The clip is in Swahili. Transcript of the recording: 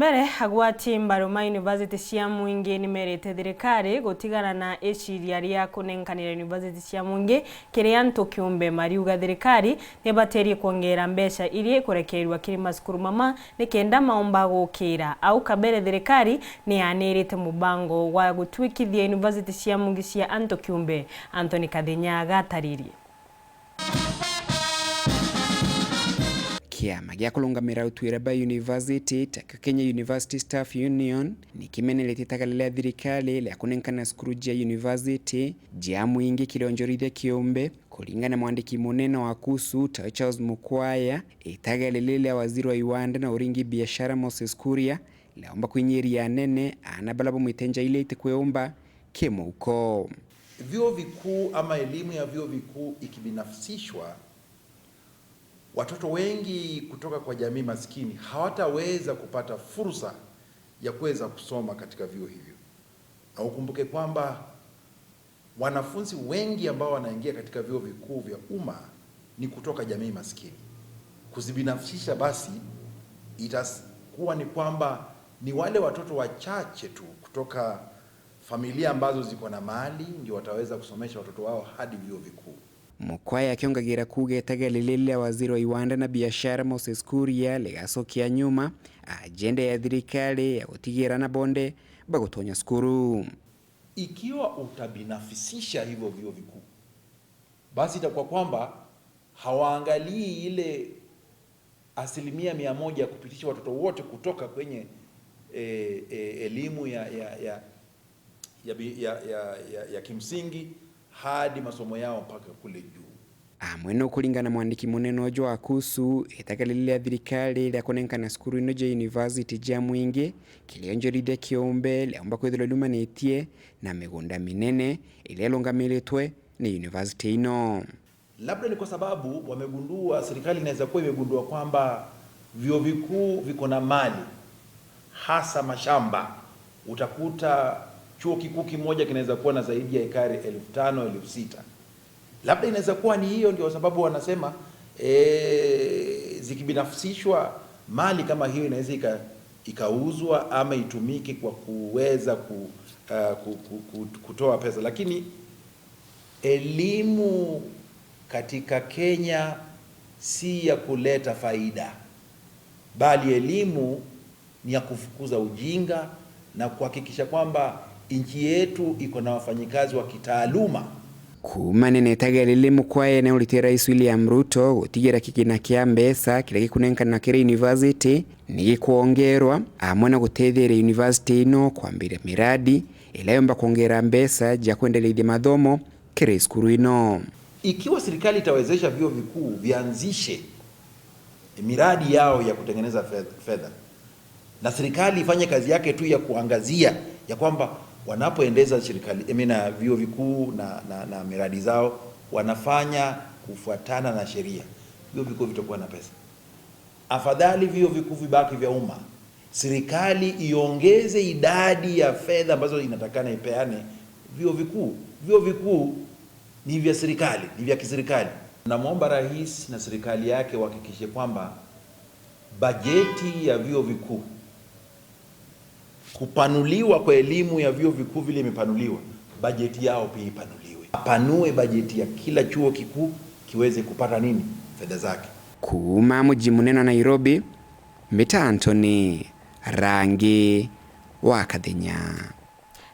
Mbere agwati mbaruma university cia muingi ni merete thirikari gutigana na eciria ria kunenkanira university cia muingi kiria antu kiumbe mariuga thirikari ni baterie kuongera mbeca iria kurekerwa kiri masukuru mama ni kenda maomba gukira au kabere thirikari ni anirite mubango wa gutwikithia university cia muingi cia antu kiumbe. Anthony Kathinya agataririe. Kiama gĩa kũrũgamĩrĩra ũtuĩria University ta Kenya University Staff Union ni kimenelete tagalile thirikari la kunenkana skuru jia university jia muingi kilionjorithia kiumbe kulingana mwandiki munene wa KUSU ta Charles Mukwaya itagalile waziri wa viwanda na uringi biashara Moses Kuria laomba kuinyiria nene anabala mitenja ile itekweomba kemo uko vyuo vikuu ama elimu ya vyuo vikuu ikibinafsishwa, watoto wengi kutoka kwa jamii maskini hawataweza kupata fursa ya kuweza kusoma katika vyuo hivyo. Na ukumbuke kwamba wanafunzi wengi ambao wanaingia katika vyuo vikuu vya umma ni kutoka jamii maskini. Kuzibinafsisha basi itakuwa ni kwamba ni wale watoto wachache tu kutoka familia ambazo ziko na mali ndio wataweza kusomesha watoto wao hadi vyuo vikuu. Mukwaya akiongagira kuge etagalilile waziri wa viwanda na biashara Moses Kuria legasokia nyuma agenda ya thirikari ya gutigira na bonde bagutonya skuru. Ikiwa utabinafisisha hivyo vyuo vikuu, basi itakuwa kwamba hawaangalii ile 100% kupitisha watoto wote kutoka kwenye elimu ya kimsingi hadi masomo yao mpaka kule juu. Amweno kulingana mwandiki munene ojo wa KUSU etagalilile thirikari la kunenkana skuru inoje university jia muingi kilionjorithia kiumbe leomba kwithirwa lumanetie na migunda minene ile longamilitwe ni university ino. Labda ni kwa sababu wamegundua, serikali inaweza kuwa imegundua kwamba vyuo vikuu viko na mali hasa mashamba. Utakuta chuo kikuu kimoja kinaweza kuwa na zaidi ya ekari 5,000 6,000. Labda inaweza kuwa ni hiyo ndio sababu wanasema zikibinafsishwa mali kama hiyo inaweza ikauzwa ama itumike kwa kuweza kutoa pesa. Lakini elimu katika Kenya si ya kuleta faida, bali elimu ni ya kufukuza ujinga na kuhakikisha kwamba nchi yetu iko na wafanyikazi wa kitaaluma. Kumanene tagalile Mukwaya na ulite Rais William Ruto gutigira kigina kia mbesa kile gikunenkana kire university ni kuongerwa amwe na gutethera university ino kwambira miradi ilayomba kuongera mbesa ja kuendelea mathomo kire skuru ino. Ikiwa serikali itawezesha vyuo vikuu vianzishe miradi yao ya kutengeneza fedha, na serikali ifanye kazi yake tu ya kuangazia ya kwamba wanapoendeza serikali na vyuo vikuu na miradi zao wanafanya kufuatana na sheria, vyuo vikuu vitakuwa na pesa. Afadhali vyuo vikuu vibaki vya umma, serikali iongeze idadi ya fedha ambazo inatakana ipeane vyuo vikuu. Vyuo vikuu ni vya serikali, ni vya kiserikali. Namuomba rais na serikali yake wahakikishe kwamba bajeti ya vyuo vikuu, kupanuliwa kwa elimu ya vyuo vikuu vile imepanuliwa, bajeti yao pia ipanuliwe. Apanue bajeti ya kila chuo kikuu kiweze kupata nini? Fedha zake. Kuma mji munene Nairobi, Mita Anthony Rangi wa Kathinya.